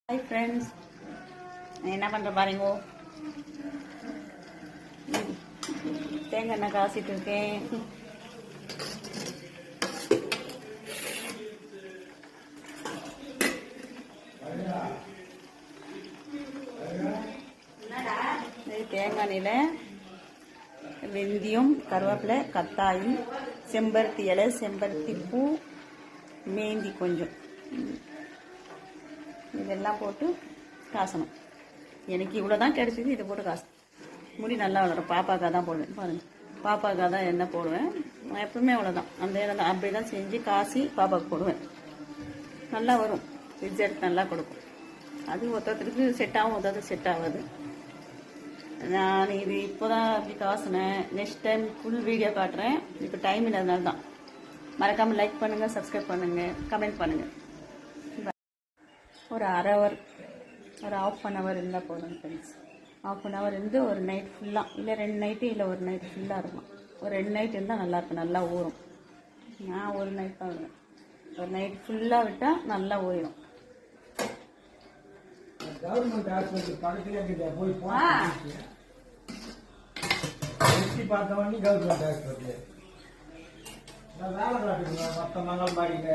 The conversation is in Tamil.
ஹாய் ஃப்ரெண்ட்ஸ், நான் என்ன பண்ணுற பாருங்கோ. தேங்காய் எண்ணெய் காசிட்டு இருக்கேன். தேங்காய் எண்ணெயில் வெந்தயம், கருவேப்பிலை, கத்தாயி, செம்பருத்தி இலை, செம்பருத்தி பூ, மேந்தி கொஞ்சம், இதெல்லாம் போட்டு காசணும். எனக்கு இவ்வளோ தான் கிடச்சிது. இதை போட்டு காசு முடி நல்லா வளரும். பாப்பாக்காக தான் போடுவேன். பாருங்கள், பாப்பாக்காக தான் எண்ணெய் போடுவேன். நான் எப்பவுமே அவ்வளோதான், அந்த எண்ணெய் தான் அப்படி தான் செஞ்சு காசி பாப்பாவுக்கு போடுவேன். நல்லா வரும், ரிசல்ட் நல்லா கொடுக்கும். அது ஒருத்தருக்கு செட் ஆகும், ஒருத்தருக்கு செட் ஆகாது. நான் இது இப்போ தான் அப்படி காசுனேன். நெக்ஸ்ட் டைம் ஃபுல் வீடியோ காட்டுறேன். இப்போ டைம் இல்லாதனால தான். மறக்காமல் லைக் பண்ணுங்கள், சப்ஸ்கிரைப் பண்ணுங்கள், கமெண்ட் பண்ணுங்கள். ஒரு அரை ஹவர், ஒரு ½ இருந்தால் போதும் ஃப்ரெண்ட்ஸ். ½ இருந்து ஒரு நைட் ஃபுல்லாக, இல்லை 2 நைட்டு, இல்லை ஒரு நைட் ஃபுல்லாக இருக்கும். ஒரு 2 நைட் இருந்தால் நல்லாயிருக்கும், நல்லா ஊறும். நான் ஒரு நைட் தான் விடுவேன். ஒரு நைட் ஃபுல்லாக விட்டால் நல்லா ஊறிடும். கவர்மெண்ட் ஹாஸ்பிட்டல் பக்கத்துல போய் பார்த்தவொடனே கவர்மெண்ட் ஹாஸ்பிட்டல் வேலை காட்டுங்க. மொத்த மங்கம்பாடியில்